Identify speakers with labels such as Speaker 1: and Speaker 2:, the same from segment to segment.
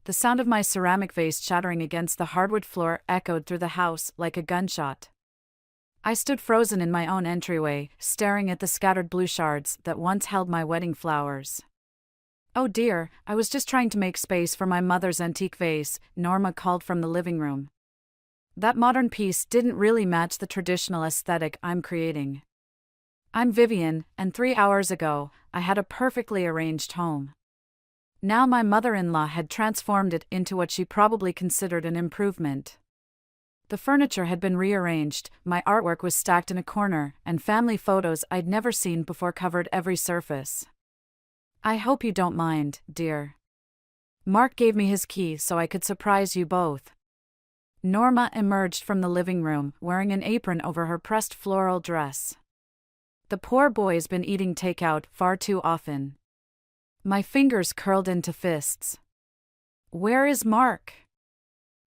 Speaker 1: The sound of my ceramic vase shattering against the hardwood floor echoed through the house like a gunshot. I stood frozen in my own entryway, staring at the scattered blue shards that once held my wedding flowers. "Oh dear, I was just trying to make space for my mother's antique vase," Norma called from the living room. "That modern piece didn't really match the traditional aesthetic I'm creating. I'm Vivian, and 3 hours ago, I had a perfectly arranged home. Now my mother-in-law had transformed it into what she probably considered an improvement. The furniture had been rearranged, my artwork was stacked in a corner, and family photos I'd never seen before covered every surface. I hope you don't mind, dear. Mark gave me his key so I could surprise you both." Norma emerged from the living room, wearing an apron over her pressed floral dress. The poor boy's been eating takeout far too often. My fingers curled into fists. "Where is Mark?"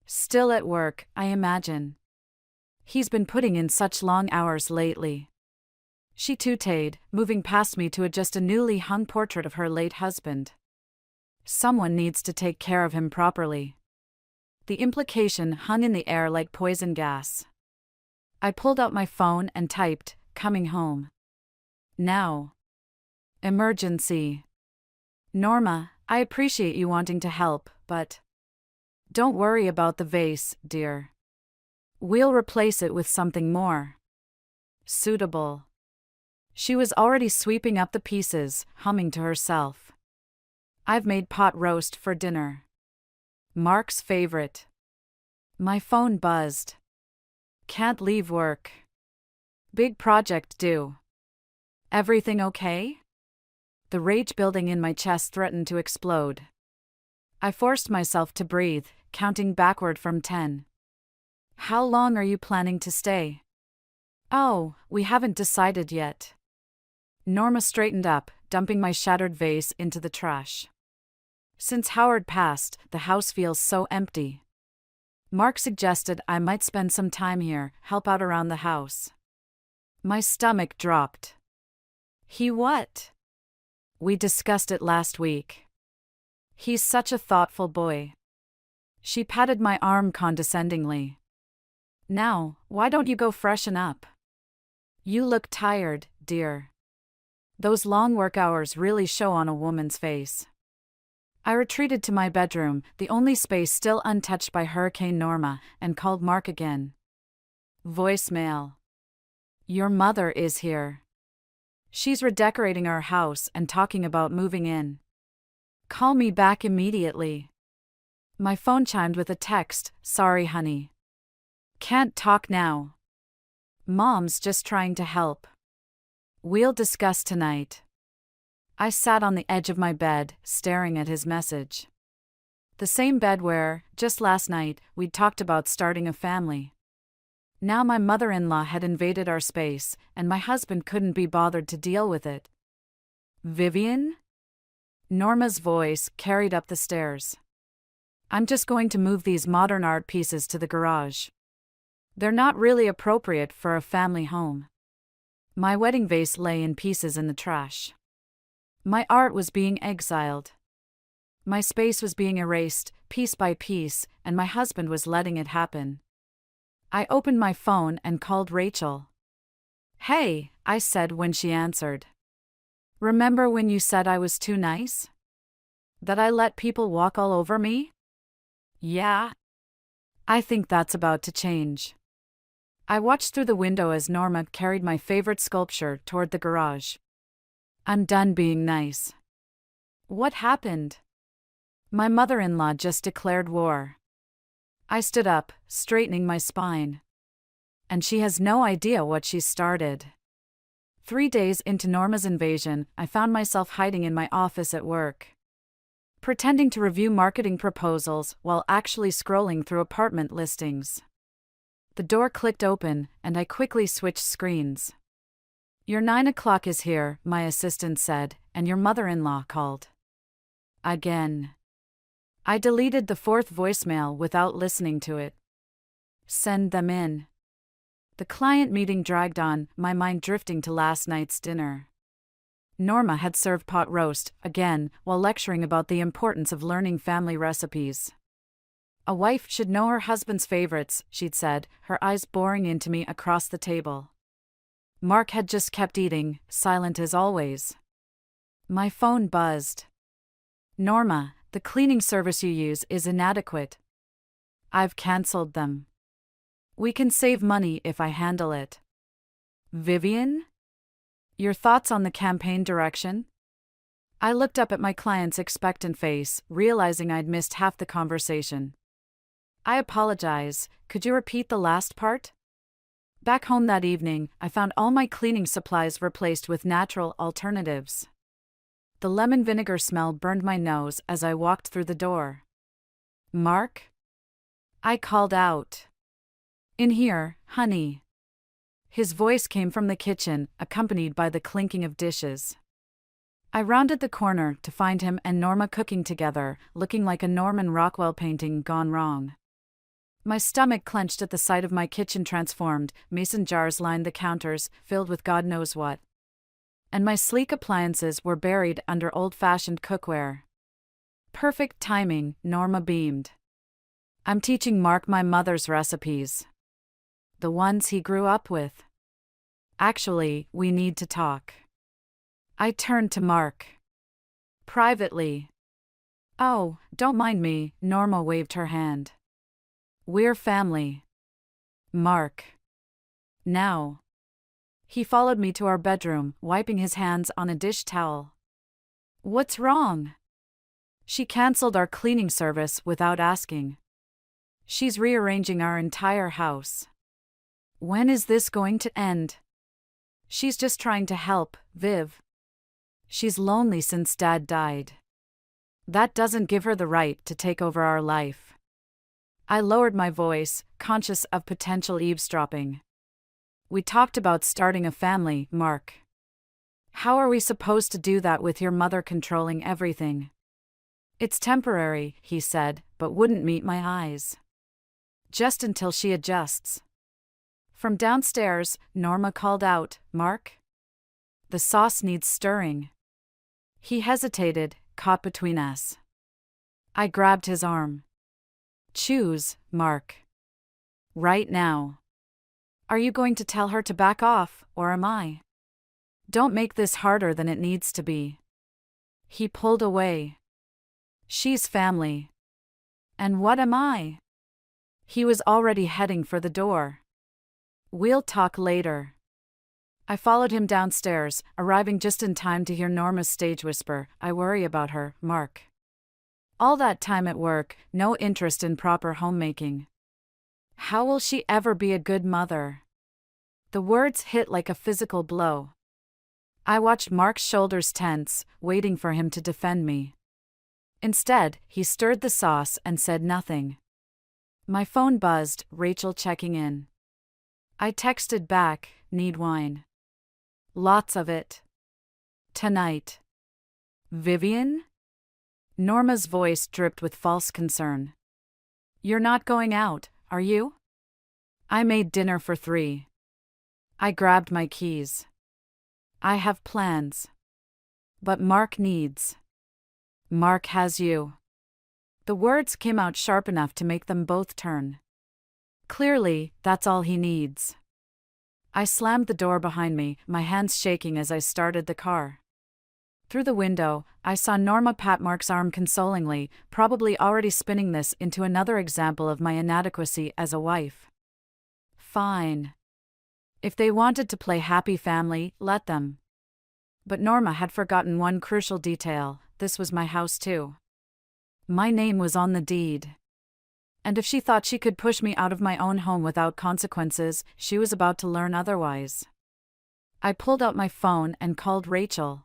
Speaker 1: "Still at work, I imagine. He's been putting in such long hours lately." She tooted, moving past me to adjust a newly hung portrait of her late husband. "Someone needs to take care of him properly." The implication hung in the air like poison gas. I pulled out my phone and typed, "Coming home. Now. Emergency. Norma, I appreciate you wanting to help, but don't worry about the vase, dear. We'll replace it with something more suitable." She was already sweeping up the pieces, humming to herself. "I've made pot roast for dinner. Mark's favorite." My phone buzzed. "Can't leave work. Big project due. Everything okay?" The rage building in my chest threatened to explode. I forced myself to breathe, counting backward from 10. "How long are you planning to stay?" "Oh, we haven't decided yet." Norma straightened up, dumping my shattered vase into the trash. "Since Howard passed, the house feels so empty. Mark suggested I might spend some time here, help out around the house." My stomach dropped. "He what?" "We discussed it last week. He's such a thoughtful boy." She patted my arm condescendingly. "Now, why don't you go freshen up? You look tired, dear. Those long work hours really show on a woman's face." I retreated to my bedroom, the only space still untouched by Hurricane Norma, and called Mark again. Voicemail. "Your mother is here. She's redecorating our house and talking about moving in. Call me back immediately." My phone chimed with a text, "Sorry, honey. Can't talk now. Mom's just trying to help. We'll discuss tonight." I sat on the edge of my bed, staring at his message. The same bed where, just last night, we'd talked about starting a family. Now my mother-in-law had invaded our space, and my husband couldn't be bothered to deal with it. "Vivian?" Norma's voice carried up the stairs. "I'm just going to move these modern art pieces to the garage. They're not really appropriate for a family home." My wedding vase lay in pieces in the trash. My art was being exiled. My space was being erased, piece by piece, and my husband was letting it happen. I opened my phone and called Rachel. "Hey," I said when she answered. "Remember when you said I was too nice? That I let people walk all over me?" "Yeah. I think that's about to change." I watched through the window as Norma carried my favorite sculpture toward the garage. "I'm done being nice." "What happened?" "My mother-in-law just declared war." I stood up, straightening my spine. "And she has no idea what she's started." 3 days into Norma's invasion, I found myself hiding in my office at work, pretending to review marketing proposals while actually scrolling through apartment listings. The door clicked open, and I quickly switched screens. "Your 9 o'clock is here," my assistant said, "and your mother-in-law called." Again. I deleted the 4th voicemail without listening to it. "Send them in." The client meeting dragged on, my mind drifting to last night's dinner. Norma had served pot roast, again, while lecturing about the importance of learning family recipes. A wife should know her husband's favorites, she'd said, her eyes boring into me across the table. Mark had just kept eating, silent as always. My phone buzzed. Norma, the cleaning service you use is inadequate. I've cancelled them. We can save money if I handle it. Vivian? Your thoughts on the campaign direction? I looked up at my client's expectant face, realizing I'd missed half the conversation. I apologize, could you repeat the last part? Back home that evening, I found all my cleaning supplies replaced with natural alternatives. The lemon vinegar smell burned my nose as I walked through the door. Mark? I called out. In here, honey. His voice came from the kitchen, accompanied by the clinking of dishes. I rounded the corner to find him and Norma cooking together, looking like a Norman Rockwell painting gone wrong. My stomach clenched at the sight of my kitchen transformed, mason jars lined the counters, filled with God knows what. And my sleek appliances were buried under old-fashioned cookware. Perfect timing, Norma beamed. I'm teaching Mark my mother's recipes. The ones he grew up with. Actually, we need to talk. I turned to Mark. Privately. Oh, don't mind me, Norma waved her hand. We're family. Mark. Now. He followed me to our bedroom, wiping his hands on a dish towel. What's wrong? She cancelled our cleaning service without asking. She's rearranging our entire house. When is this going to end? She's just trying to help, Viv. She's lonely since Dad died. That doesn't give her the right to take over our life. I lowered my voice, conscious of potential eavesdropping. We talked about starting a family, Mark. How are we supposed to do that with your mother controlling everything? It's temporary, he said, but wouldn't meet my eyes. Just until she adjusts. From downstairs, Norma called out, Mark? The sauce needs stirring. He hesitated, caught between us. I grabbed his arm. Choose, Mark. Right now. Are you going to tell her to back off, or am I? Don't make this harder than it needs to be. He pulled away. She's family. And what am I? He was already heading for the door. We'll talk later. I followed him downstairs, arriving just in time to hear Norma's stage whisper, I worry about her, Mark. All that time at work, no interest in proper homemaking. How will she ever be a good mother? The words hit like a physical blow. I watched Mark's shoulders tense, waiting for him to defend me. Instead, he stirred the sauce and said nothing. My phone buzzed, Rachel checking in. I texted back, need wine. Lots of it. Tonight. Vivian? Norma's voice dripped with false concern. You're not going out, are you? I made dinner for 3. I grabbed my keys. I have plans. But Mark needs. Mark has you. The words came out sharp enough to make them both turn. Clearly, that's all he needs. I slammed the door behind me, my hands shaking as I started the car. Through the window, I saw Norma pat Mark's arm consolingly, probably already spinning this into another example of my inadequacy as a wife. Fine. If they wanted to play happy family, let them. But Norma had forgotten one crucial detail, this was my house too. My name was on the deed. And if she thought she could push me out of my own home without consequences, she was about to learn otherwise. I pulled out my phone and called Rachel.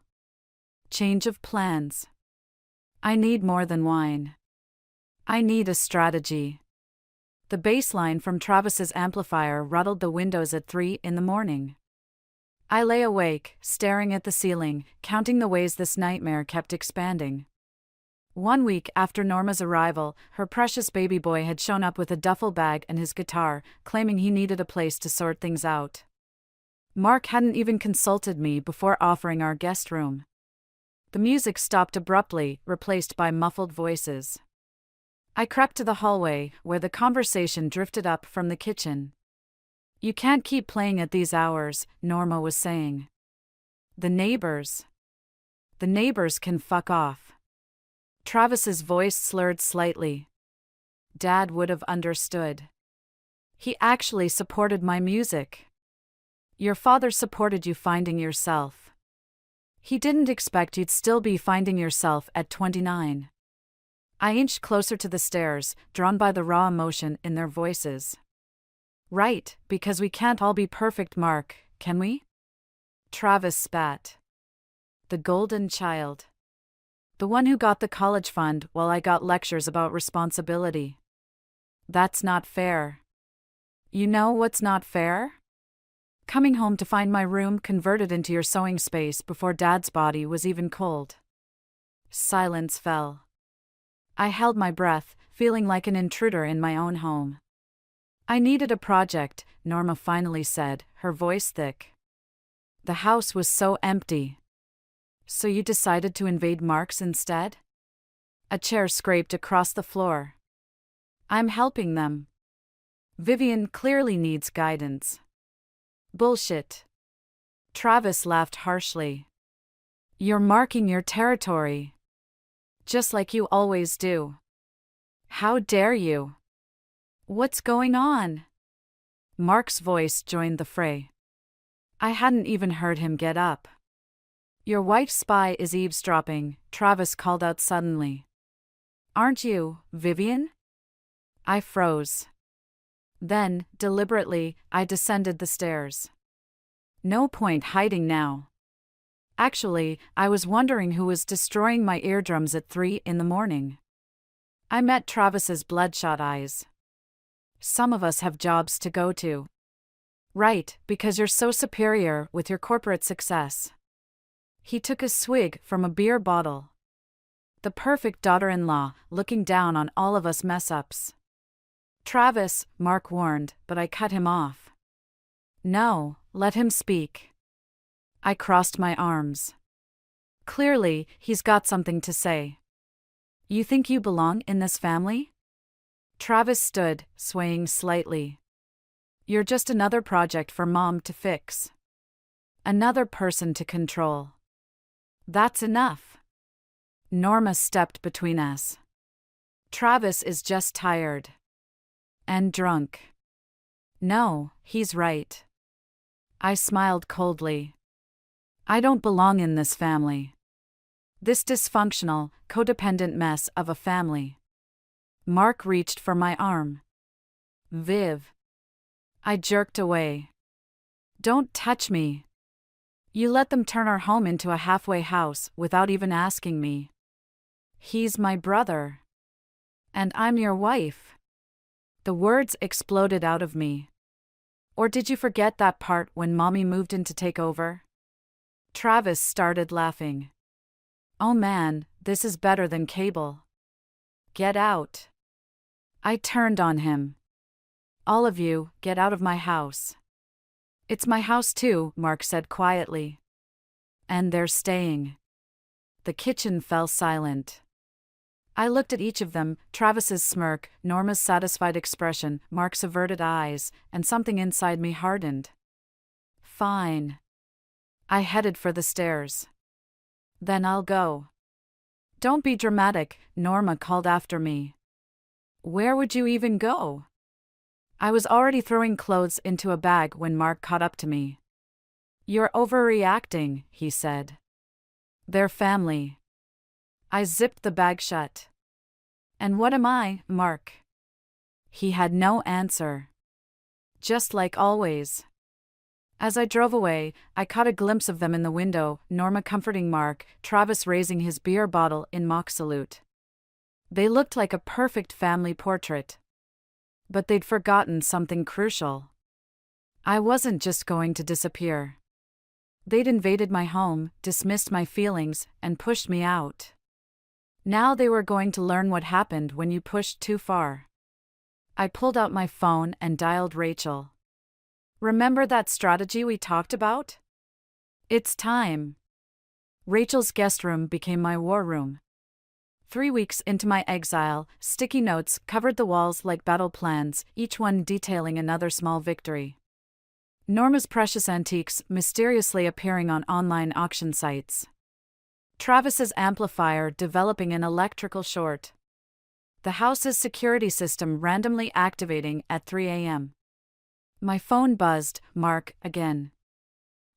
Speaker 1: Change of plans. I need more than wine. I need a strategy. The bass line from Travis's amplifier rattled the windows at 3 a.m. I lay awake, staring at the ceiling, counting the ways this nightmare kept expanding. 1 week after Norma's arrival, her precious baby boy had shown up with a duffel bag and his guitar, claiming he needed a place to sort things out. Mark hadn't even consulted me before offering our guest room. The music stopped abruptly, replaced by muffled voices. I crept to the hallway, where the conversation drifted up from the kitchen. "You can't keep playing at these hours," Norma was saying. The neighbors can fuck off." Travis's voice slurred slightly. Dad would have understood. He actually supported my music. Your father supported you finding yourself. He didn't expect you'd still be finding yourself at 29. I inched closer to the stairs, drawn by the raw emotion in their voices. "Right, because we can't all be perfect, Mark, can we?" Travis spat. The golden child. The one who got the college fund while I got lectures about responsibility. That's not fair. You know what's not fair? Coming home to find my room converted into your sewing space before Dad's body was even cold. Silence fell. I held my breath, feeling like an intruder in my own home. "I needed a project," Norma finally said, her voice thick. The house was so empty. "So you decided to invade Mark's instead?" A chair scraped across the floor. "I'm helping them. Vivian clearly needs guidance." "Bullshit." Travis laughed harshly. "You're marking your territory. Just like you always do. How dare you?" "What's going on?" Mark's voice joined the fray. I hadn't even heard him get up. "Your white spy is eavesdropping," Travis called out suddenly. "Aren't you, Vivian?" I froze. Then, deliberately, I descended the stairs. No point hiding now. Actually, I was wondering who was destroying my eardrums at 3 in the morning. I met Travis's bloodshot eyes. "Some of us have jobs to go to." "Right, because you're so superior with your corporate success." He took a swig from a beer bottle. The perfect daughter-in-law, looking down on all of us mess-ups. "Travis," Mark warned, but I cut him off. "No, let him speak." I crossed my arms. Clearly, he's got something to say. "You think you belong in this family?" Travis stood, swaying slightly. "You're just another project for Mom to fix. Another person to control. That's enough." Norma stepped between us. "Travis is just tired. And drunk." "No, he's right." I smiled coldly. "I don't belong in this family. This dysfunctional, codependent mess of a family." Mark reached for my arm. "Viv." I jerked away. "Don't touch me. You let them turn our home into a halfway house without even asking me. He's my brother. And I'm your wife." The words exploded out of me. "Or did you forget that part when Mommy moved in to take over?" Travis started laughing. "Oh man, this is better than cable. Get out." I turned on him. "All of you, get out of my house." "It's my house too," Mark said quietly. "And they're staying." The kitchen fell silent. I looked at each of them, Travis's smirk, Norma's satisfied expression, Mark's averted eyes, and something inside me hardened. "Fine." I headed for the stairs. "Then I'll go." "Don't be dramatic," Norma called after me. "Where would you even go?" I was already throwing clothes into a bag when Mark caught up to me. "You're overreacting," he said. "They're family." I zipped the bag shut. "And what am I, Mark?" He had no answer. "Just like always." As I drove away, I caught a glimpse of them in the window, Norma comforting Mark, Travis raising his beer bottle in mock salute. They looked like a perfect family portrait. But they'd forgotten something crucial. I wasn't just going to disappear. They'd invaded my home, dismissed my feelings, and pushed me out. Now they were going to learn what happened when you pushed too far. I pulled out my phone and dialed Rachel. Remember that strategy we talked about? It's time. Rachel's guest room became my war room. 3 weeks into my exile, sticky notes covered the walls like battle plans, each one detailing another small victory. Norma's precious antiques mysteriously appearing on online auction sites. Travis's amplifier developing an electrical short. The house's security system randomly activating at 3 a.m. My phone buzzed, Mark, again.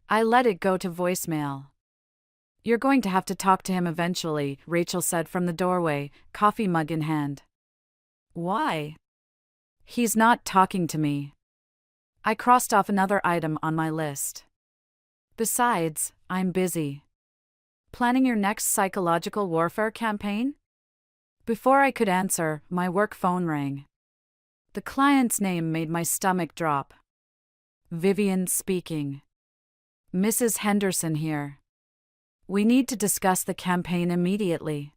Speaker 1: I let it go to voicemail. You're going to have to talk to him eventually, Rachel said from the doorway, coffee mug in hand. Why? He's not talking to me. I crossed off another item on my list. Besides, I'm busy. Planning your next psychological warfare campaign? Before I could answer, my work phone rang. The client's name made my stomach drop. Vivian speaking. Mrs. Henderson here. We need to discuss the campaign immediately.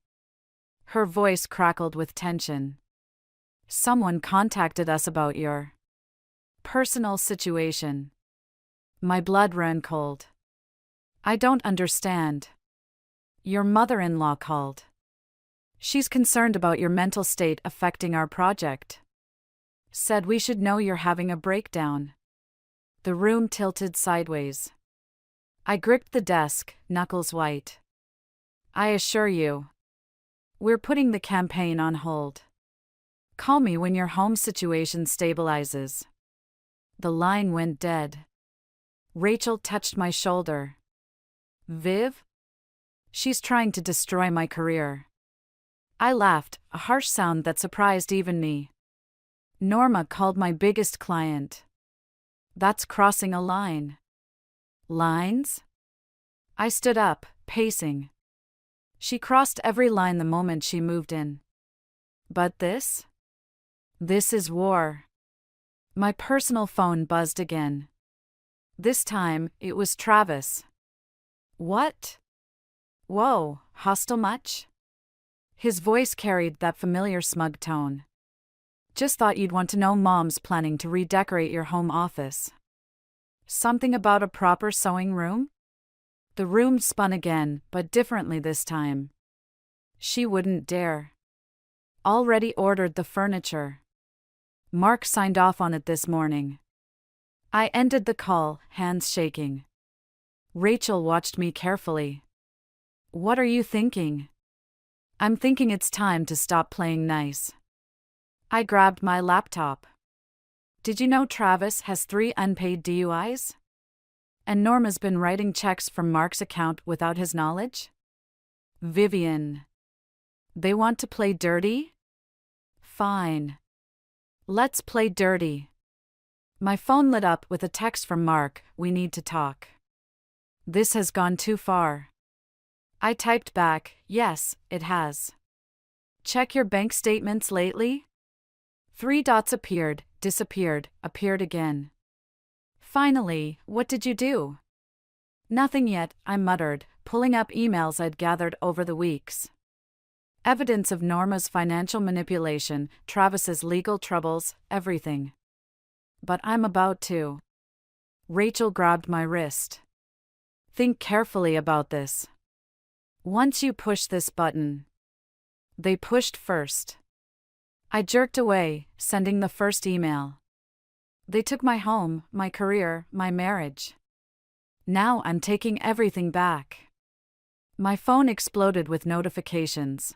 Speaker 1: Her voice crackled with tension. Someone contacted us about your personal situation. My blood ran cold. I don't understand. Your mother-in-law called. She's concerned about your mental state affecting our project. Said we should know you're having a breakdown. The room tilted sideways. I gripped the desk, knuckles white. I assure you. We're putting the campaign on hold. Call me when your home situation stabilizes. The line went dead. Rachel touched my shoulder. Viv? She's trying to destroy my career. I laughed, a harsh sound that surprised even me. Norma called my biggest client. That's crossing a line. Lines? I stood up, pacing. She crossed every line the moment she moved in. But this? This is war. My personal phone buzzed again. This time, it was Travis. What? Whoa, hostile much? His voice carried that familiar smug tone. Just thought you'd want to know Mom's planning to redecorate your home office. Something about a proper sewing room? The room spun again, but differently this time. She wouldn't dare. Already ordered the furniture. Mark signed off on it this morning. I ended the call, hands shaking. Rachel watched me carefully. What are you thinking? I'm thinking it's time to stop playing nice. I grabbed my laptop. Did you know Travis has 3 unpaid DUIs? And Norma's been writing checks from Mark's account without his knowledge? Vivian. They want to play dirty? Fine. Let's play dirty. My phone lit up with a text from Mark, we need to talk. This has gone too far. I typed back, yes, it has. Check your bank statements lately? 3 dots appeared, disappeared, appeared again. Finally, what did you do? Nothing yet, I muttered, pulling up emails I'd gathered over the weeks. Evidence of Norma's financial manipulation, Travis's legal troubles, everything. But I'm about to. Rachel grabbed my wrist. Think carefully about this. Once you push this button. They pushed first. I jerked away, sending the first email. They took my home, my career, my marriage. Now I'm taking everything back. My phone exploded with notifications.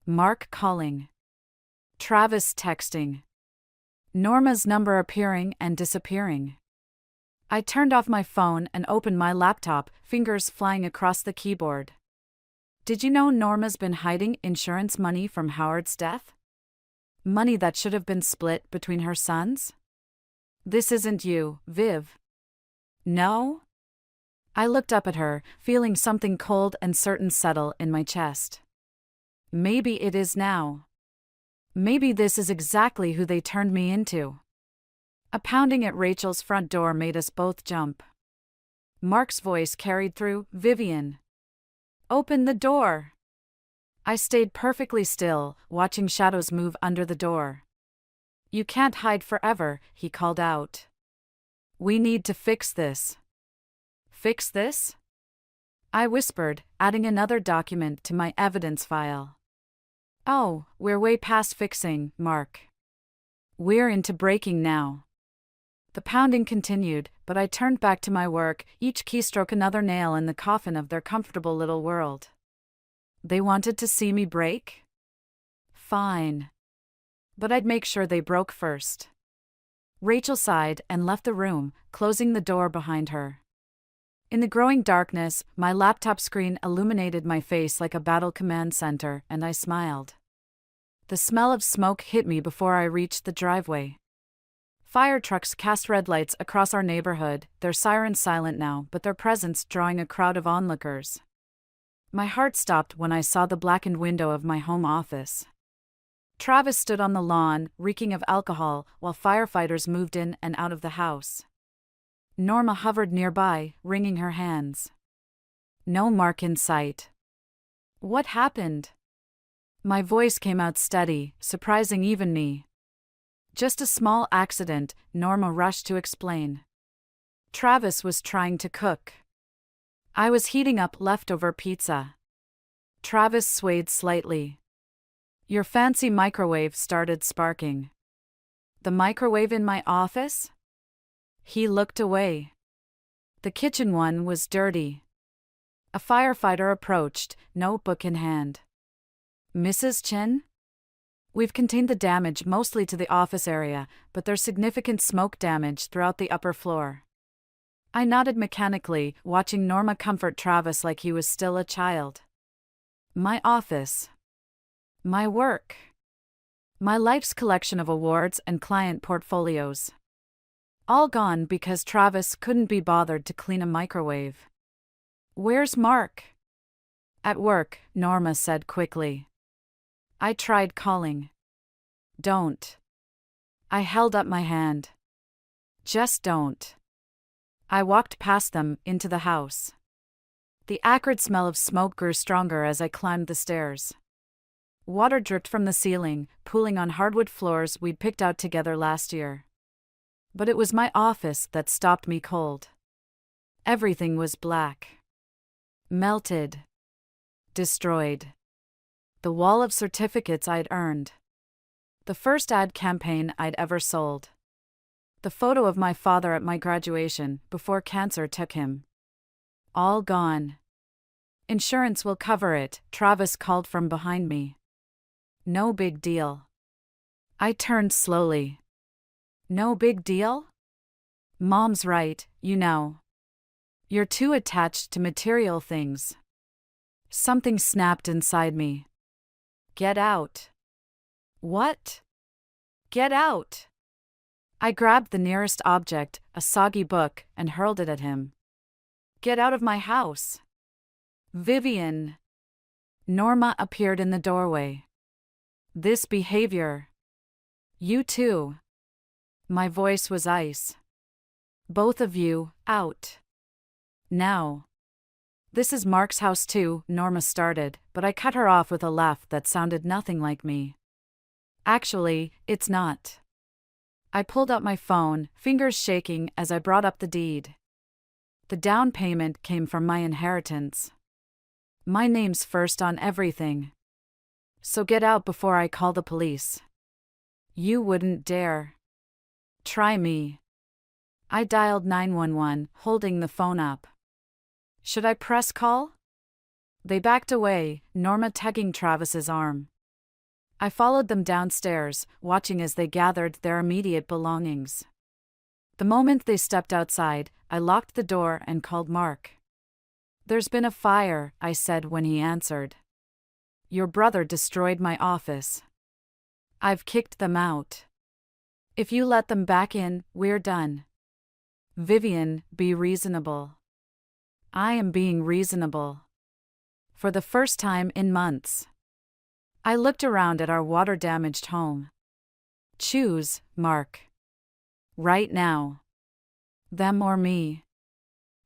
Speaker 1: Mark calling. Travis texting. Norma's number appearing and disappearing. I turned off my phone and opened my laptop, fingers flying across the keyboard. Did you know Norma's been hiding insurance money from Howard's death? Money that should have been split between her sons? This isn't you, Viv. No? I looked up at her, feeling something cold and certain settle in my chest. Maybe it is now. Maybe this is exactly who they turned me into. A pounding at Rachel's front door made us both jump. Mark's voice carried through, Vivian. Open the door. I stayed perfectly still, watching shadows move under the door. You can't hide forever, he called out. We need to fix this. Fix this? I whispered, adding another document to my evidence file. Oh, we're way past fixing, Mark. We're into breaking now. The pounding continued, but I turned back to my work, each keystroke another nail in the coffin of their comfortable little world. They wanted to see me break? Fine. But I'd make sure they broke first. Rachel sighed and left the room, closing the door behind her. In the growing darkness, my laptop screen illuminated my face like a battle command center, and I smiled. The smell of smoke hit me before I reached the driveway. Fire trucks cast red lights across our neighborhood, their sirens silent now, but their presence drawing a crowd of onlookers. My heart stopped when I saw the blackened window of my home office. Travis stood on the lawn, reeking of alcohol, while firefighters moved in and out of the house. Norma hovered nearby, wringing her hands. No Mark in sight. What happened? My voice came out steady, surprising even me. Just a small accident, Norma rushed to explain. Travis was trying to cook. I was heating up leftover pizza. Travis swayed slightly. Your fancy microwave started sparking. The microwave in my office? He looked away. The kitchen one was dirty. A firefighter approached, notebook in hand. Mrs. Chin? We've contained the damage mostly to the office area, but there's significant smoke damage throughout the upper floor. I nodded mechanically, watching Norma comfort Travis like he was still a child. My office. My work. My life's collection of awards and client portfolios. All gone because Travis couldn't be bothered to clean a microwave. Where's Mark? At work, Norma said quickly. I tried calling. Don't. I held up my hand. Just don't. I walked past them, into the house. The acrid smell of smoke grew stronger as I climbed the stairs. Water dripped from the ceiling, pooling on hardwood floors we'd picked out together last year. But it was my office that stopped me cold. Everything was black. Melted. Destroyed. The wall of certificates I'd earned. The first ad campaign I'd ever sold. The photo of my father at my graduation, before cancer took him. All gone. Insurance will cover it, Travis called from behind me. No big deal. I turned slowly. No big deal? Mom's right, you know. You're too attached to material things. Something snapped inside me. Get out. What? Get out. I grabbed the nearest object, a soggy book, and hurled it at him. Get out of my house. Vivian. Norma appeared in the doorway. This behavior. You too. My voice was ice. Both of you, out. Now. This is Mark's house too, Norma started, but I cut her off with a laugh that sounded nothing like me. Actually, it's not. I pulled out my phone, fingers shaking as I brought up the deed. The down payment came from my inheritance. My name's first on everything. So get out before I call the police. You wouldn't dare. Try me. I dialed 911, holding the phone up. Should I press call? They backed away, Norma tugging Travis's arm. I followed them downstairs, watching as they gathered their immediate belongings. The moment they stepped outside, I locked the door and called Mark. There's been a fire, I said when he answered. Your brother destroyed my office. I've kicked them out. If you let them back in, we're done. Vivian, be reasonable. I am being reasonable. For the first time in months. I looked around at our water-damaged home. Choose, Mark. Right now. Them or me.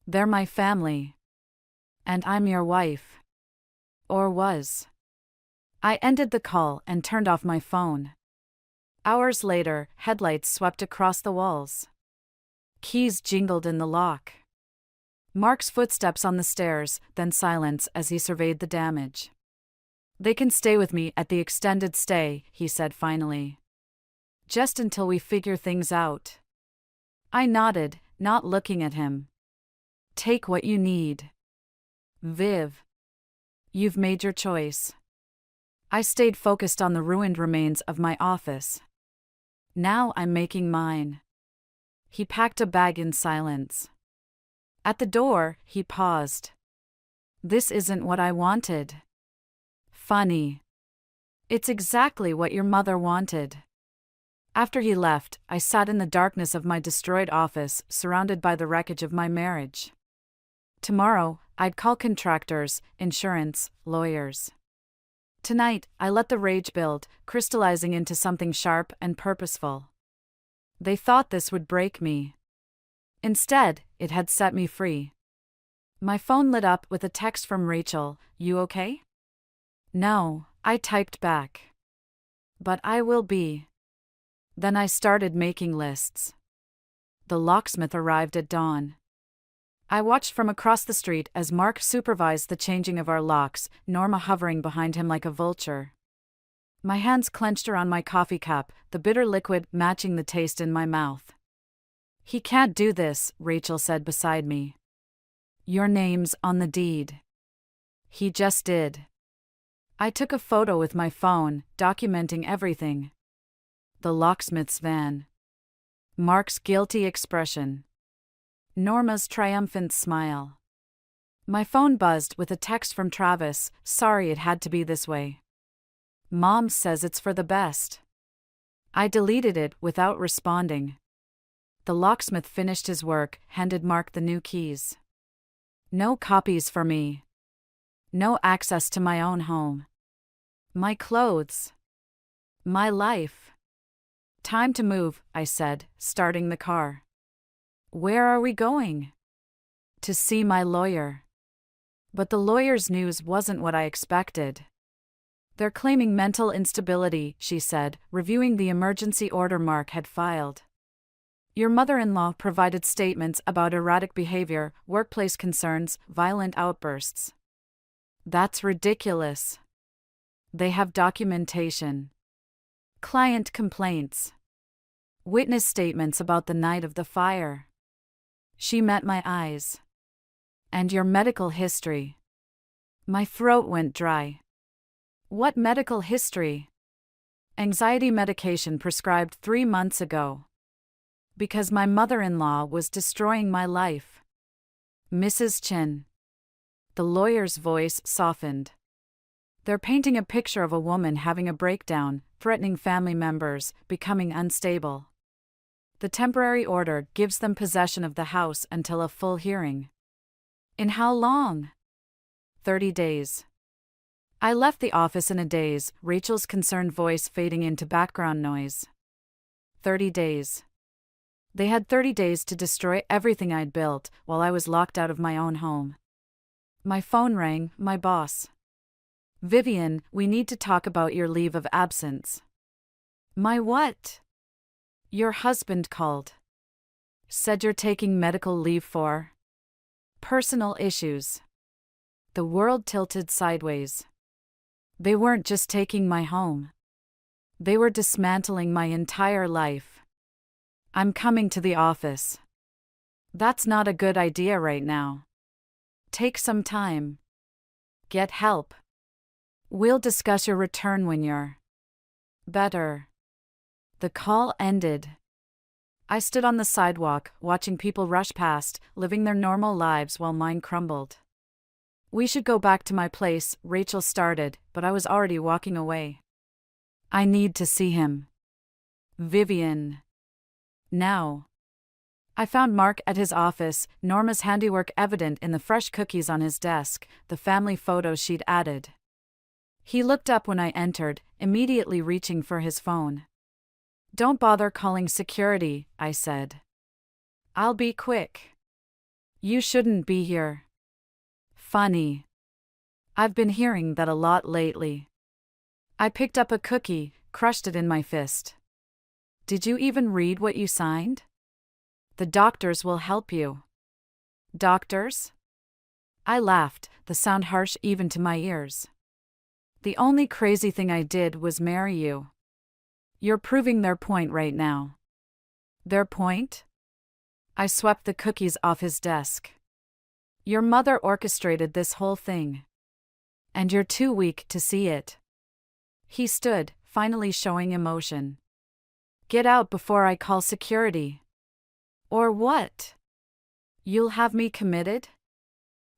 Speaker 1: They're my family. And I'm your wife. Or was. I ended the call and turned off my phone. Hours later, headlights swept across the walls. Keys jingled in the lock. Mark's footsteps on the stairs, then silence as he surveyed the damage. "They can stay with me at the extended stay," he said finally. "Just until we figure things out." I nodded, not looking at him. "Take what you need. Viv. You've made your choice." I stayed focused on the ruined remains of my office. "Now I'm making mine." He packed a bag in silence. At the door, he paused. "This isn't what I wanted." "Funny. It's exactly what your mother wanted." After he left, I sat in the darkness of my destroyed office, surrounded by the wreckage of my marriage. Tomorrow, I'd call contractors, insurance, lawyers. Tonight, I let the rage build, crystallizing into something sharp and purposeful. They thought this would break me. Instead, it had set me free. My phone lit up with a text from Rachel. "You okay?" "No," I typed back. "But I will be." Then I started making lists. The locksmith arrived at dawn. I watched from across the street as Mark supervised the changing of our locks, Norma hovering behind him like a vulture. My hands clenched around my coffee cup, the bitter liquid matching the taste in my mouth. "He can't do this," Rachel said beside me. "Your name's on the deed." "He just did." I took a photo with my phone, documenting everything. The locksmith's van. Mark's guilty expression. Norma's triumphant smile. My phone buzzed with a text from Travis. "Sorry it had to be this way. Mom says it's for the best." I deleted it without responding. The locksmith finished his work, handed Mark the new keys. No copies for me. No access to my own home. My clothes. My life. "Time to move," I said, starting the car. "Where are we going?" "To see my lawyer." But the lawyer's news wasn't what I expected. "They're claiming mental instability," she said, reviewing the emergency order Mark had filed. "Your mother-in-law provided statements about erratic behavior, workplace concerns, violent outbursts." "That's ridiculous." "They have documentation. Client complaints. Witness statements about the night of the fire." She met my eyes. "And your medical history." My throat went dry. "What medical history?" "Anxiety medication prescribed 3 months ago." "Because my mother-in-law was destroying my life." "Mrs. Chin." The lawyer's voice softened. "They're painting a picture of a woman having a breakdown, threatening family members, becoming unstable. The temporary order gives them possession of the house until a full hearing." "In how long?" 30 days. I left the office in a daze, Rachel's concerned voice fading into background noise. 30 days. They had 30 days to destroy everything I'd built, while I was locked out of my own home. My phone rang, my boss. "Vivian, we need to talk about your leave of absence." "My what?" "Your husband called. Said you're taking medical leave for personal issues." The world tilted sideways. They weren't just taking my home. They were dismantling my entire life. "I'm coming to the office." "That's not a good idea right now. Take some time. Get help. We'll discuss your return when you're better." The call ended. I stood on the sidewalk, watching people rush past, living their normal lives while mine crumbled. "We should go back to my place," Rachel started, but I was already walking away. "I need to see him. Vivian. Now." I found Mark at his office, Norma's handiwork evident in the fresh cookies on his desk, the family photos she'd added. He looked up when I entered, immediately reaching for his phone. "Don't bother calling security," I said. "I'll be quick. You shouldn't be here." "Funny. I've been hearing that a lot lately." I picked up a cookie, crushed it in my fist. "Did you even read what you signed?" The doctors will help you. Doctors? I laughed, the sound harsh even to my ears. The only crazy thing I did was marry you. You're proving their point right now. Their point? I swept the cookies off his desk. Your mother orchestrated this whole thing. And you're too weak to see it. He stood, finally showing emotion. Get out before I call security. Or what? You'll have me committed?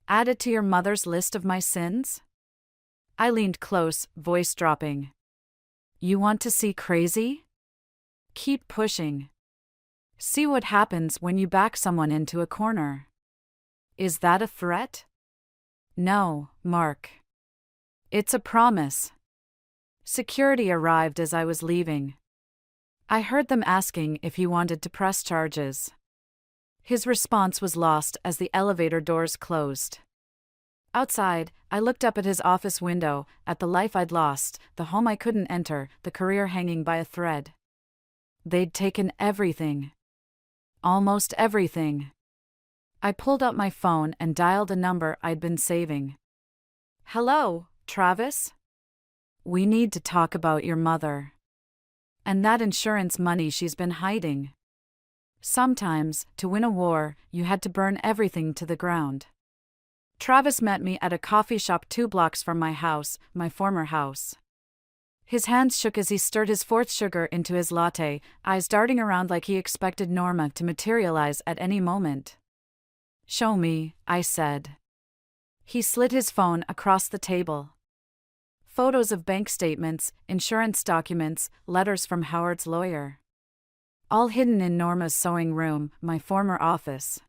Speaker 1: Add it to your mother's list of my sins? I leaned close, voice dropping. You want to see crazy? Keep pushing. See what happens when you back someone into a corner. Is that a threat? No, Mark. It's a promise. Security arrived as I was leaving. I heard them asking if he wanted to press charges. His response was lost as the elevator doors closed. Outside, I looked up at his office window, at the life I'd lost, the home I couldn't enter, the career hanging by a thread. They'd taken everything. Almost everything. I pulled out my phone and dialed a number I'd been saving. Hello, Travis? We need to talk about your mother. And that insurance money she's been hiding. Sometimes, to win a war, you had to burn everything to the ground. Travis met me at a coffee shop 2 blocks from my house, my former house. His hands shook as he stirred his 4th sugar into his latte, eyes darting around like he expected Norma to materialize at any moment. Show me, I said. He slid his phone across the table. Photos of bank statements, insurance documents, letters from Howard's lawyer. All hidden in Norma's sewing room, my former office.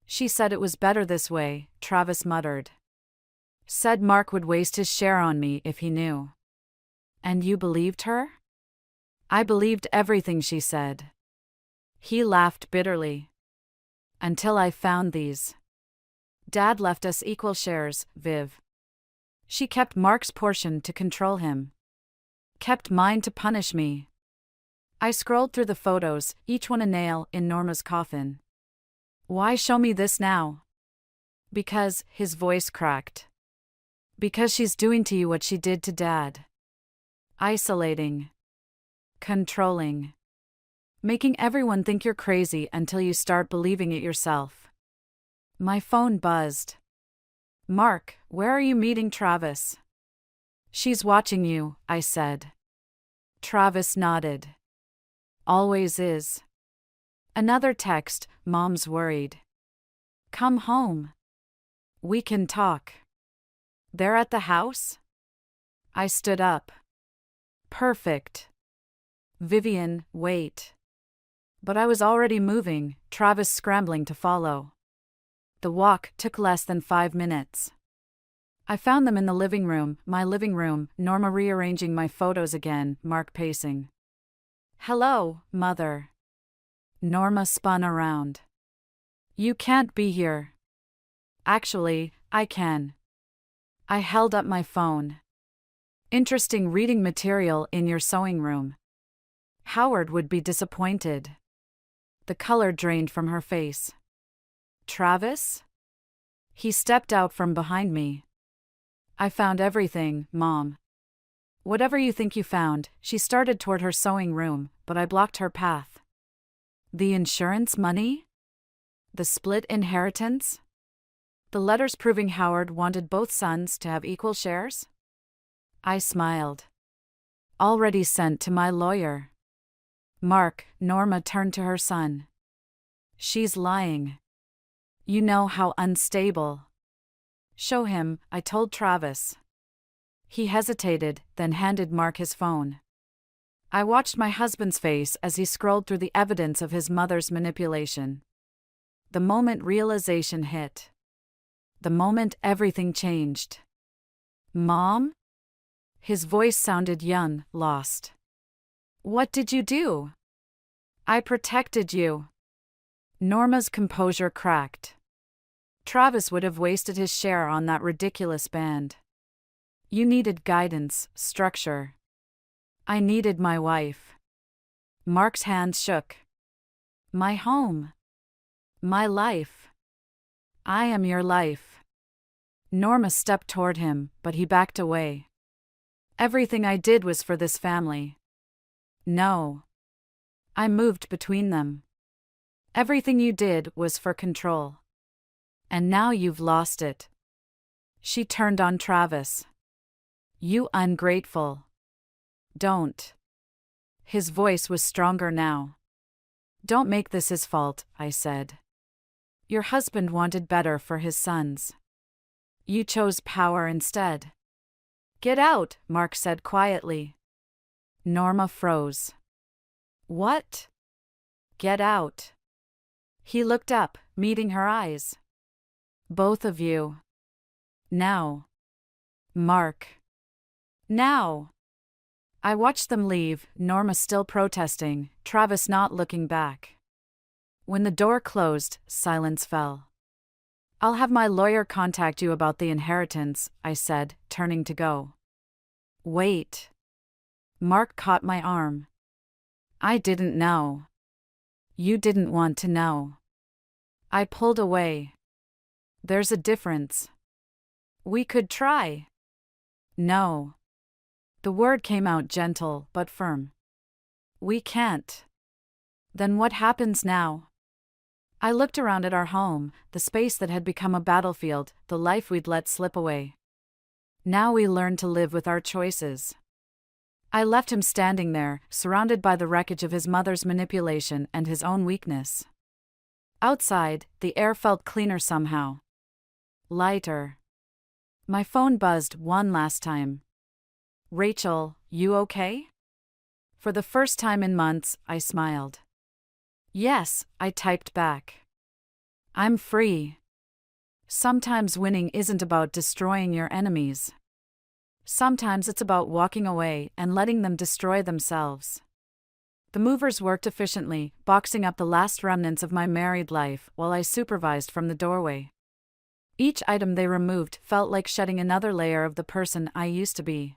Speaker 1: She said it was better this way, Travis muttered. Said Mark would waste his share on me if he knew. And you believed her? I believed everything she said. He laughed bitterly. Until I found these. Dad left us equal shares, Viv. She kept Mark's portion to control him. Kept mine to punish me. I scrolled through the photos, each one a nail in Norma's coffin. Why show me this now? Because, his voice cracked. Because she's doing to you what she did to Dad. Isolating. Controlling. Making everyone think you're crazy until you start believing it yourself. My phone buzzed. Mark, where are you meeting Travis? She's watching you, I said. Travis nodded. Always is. Another text, Mom's worried. Come home. We can talk. They're at the house? I stood up. Perfect. Vivian, wait. But I was already moving, Travis scrambling to follow. The walk took less than 5 minutes. I found them in the living room, my living room, Norma rearranging my photos again, Mark pacing. Hello, Mother. Norma spun around. You can't be here. Actually, I can. I held up my phone. Interesting reading material in your sewing room. Howard would be disappointed. The color drained from her face. Travis? He stepped out from behind me. I found everything, Mom. Whatever you think you found, she started toward her sewing room, but I blocked her path. The insurance money? The split inheritance? The letters proving Howard wanted both sons to have equal shares? I smiled. Already sent to my lawyer. Mark, Norma turned to her son. She's lying. You know how unstable. Show him, I told Travis. He hesitated, then handed Mark his phone. I watched my husband's face as he scrolled through the evidence of his mother's manipulation. The moment realization hit. The moment everything changed. Mom? His voice sounded young, lost. What did you do? I protected you. Norma's composure cracked. Travis would have wasted his share on that ridiculous band. You needed guidance, structure. I needed my wife. Mark's hands shook. My home. My life. I am your life. Norma stepped toward him, but he backed away. Everything I did was for this family. No. I moved between them. Everything you did was for control. And now you've lost it. She turned on Travis. You ungrateful. Don't. His voice was stronger now. Don't make this his fault, I said. Your husband wanted better for his sons. You chose power instead. Get out, Mark said quietly. Norma froze. What? Get out. He looked up, meeting her eyes. Both of you. Now. Mark. Now. I watched them leave, Norma still protesting, Travis not looking back. When the door closed, silence fell. I'll have my lawyer contact you about the inheritance, I said, turning to go. Wait. Mark caught my arm. I didn't know. You didn't want to know. I pulled away. There's a difference. We could try. No. The word came out gentle but firm. We can't. Then what happens now? I looked around at our home, the space that had become a battlefield, the life we'd let slip away. Now we learn to live with our choices. I left him standing there, surrounded by the wreckage of his mother's manipulation and his own weakness. Outside, the air felt cleaner somehow. Lighter. My phone buzzed one last time. Rachel, you okay? For the first time in months, I smiled. Yes, I typed back. I'm free. Sometimes winning isn't about destroying your enemies. Sometimes it's about walking away and letting them destroy themselves. The movers worked efficiently, boxing up the last remnants of my married life while I supervised from the doorway. Each item they removed felt like shedding another layer of the person I used to be.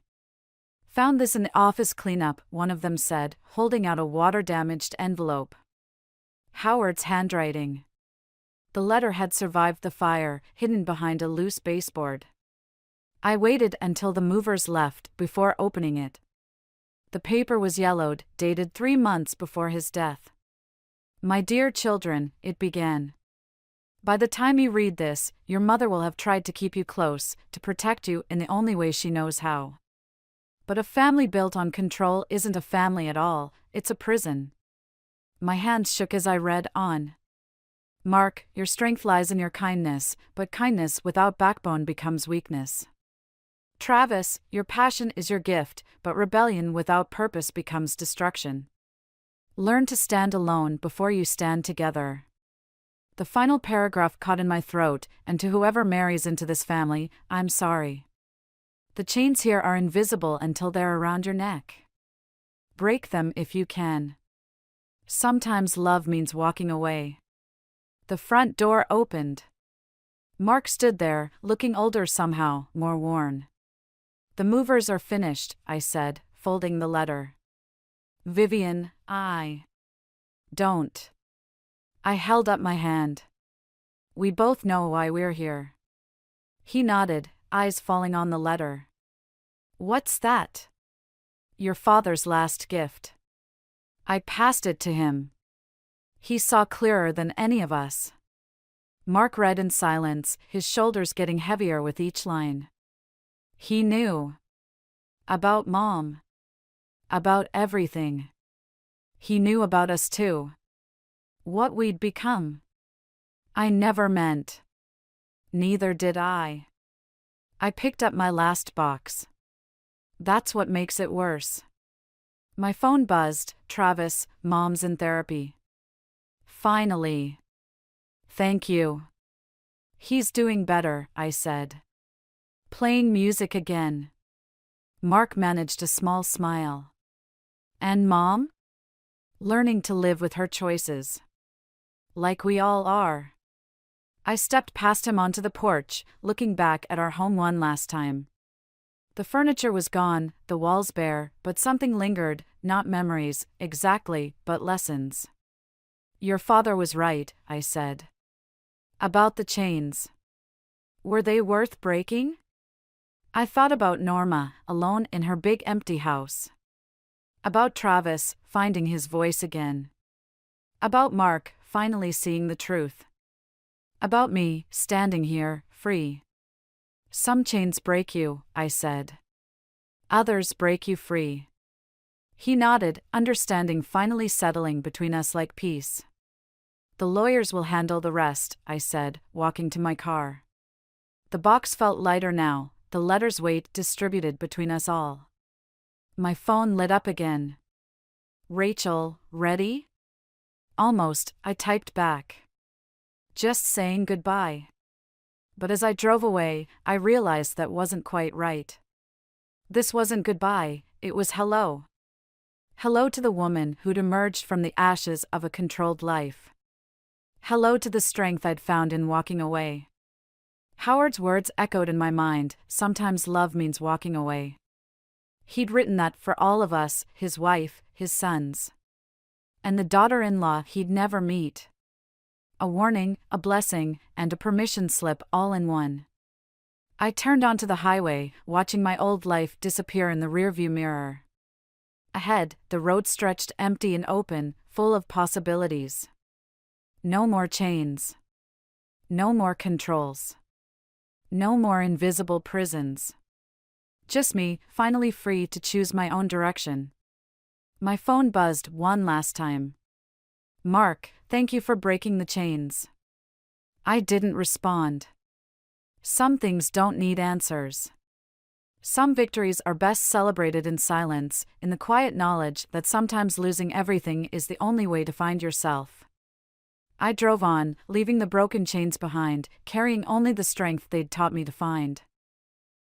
Speaker 1: Found this in the office cleanup, one of them said, holding out a water-damaged envelope. Howard's handwriting. The letter had survived the fire, hidden behind a loose baseboard. I waited until the movers left before opening it. The paper was yellowed, dated 3 months before his death. My dear children, it began. By the time you read this, your mother will have tried to keep you close, to protect you in the only way she knows how. But a family built on control isn't a family at all, it's a prison. My hands shook as I read on. Mark, your strength lies in your kindness, but kindness without backbone becomes weakness. Travis, your passion is your gift, but rebellion without purpose becomes destruction. Learn to stand alone before you stand together. The final paragraph caught in my throat, and to whoever marries into this family, I'm sorry. The chains here are invisible until they're around your neck. Break them if you can. Sometimes love means walking away. The front door opened. Mark stood there, looking older somehow, more worn. The movers are finished, I said, folding the letter. Vivian, I don't. I held up my hand. We both know why we're here. He nodded, eyes falling on the letter. What's that? Your father's last gift. I passed it to him. He saw clearer than any of us. Mark read in silence, his shoulders getting heavier with each line. He knew. About Mom. About everything. He knew about us too. What we'd become. I never meant. Neither did I. I picked up my last box. That's what makes it worse. My phone buzzed. Travis, Mom's in therapy. Finally. Thank you. He's doing better, I said. Playing music again. Mark managed a small smile. And Mom? Learning to live with her choices. Like we all are. I stepped past him onto the porch, looking back at our home one last time. The furniture was gone, the walls bare, but something lingered, not memories, exactly, but lessons. Your father was right, I said. About the chains. Were they worth breaking? I thought about Norma, alone in her big empty house. About Travis, finding his voice again. About Mark, finally seeing the truth. About me, standing here, free. Some chains break you, I said. Others break you free. He nodded, understanding finally settling between us like peace. The lawyers will handle the rest, I said, walking to my car. The box felt lighter now, the letter's weight distributed between us all. My phone lit up again. Rachel, ready? Almost, I typed back. Just saying goodbye. But as I drove away, I realized that wasn't quite right. This wasn't goodbye, it was hello. Hello to the woman who'd emerged from the ashes of a controlled life. Hello to the strength I'd found in walking away. Howard's words echoed in my mind, sometimes love means walking away. He'd written that for all of us, his wife, his sons. And the daughter-in-law he'd never meet. A warning, a blessing, and a permission slip all in one. I turned onto the highway, watching my old life disappear in the rearview mirror. Ahead, the road stretched empty and open, full of possibilities. No more chains. No more controls. No more invisible prisons. Just me, finally free to choose my own direction. My phone buzzed one last time. Mark, thank you for breaking the chains. I didn't respond. Some things don't need answers. Some victories are best celebrated in silence, in the quiet knowledge that sometimes losing everything is the only way to find yourself. I drove on, leaving the broken chains behind, carrying only the strength they'd taught me to find.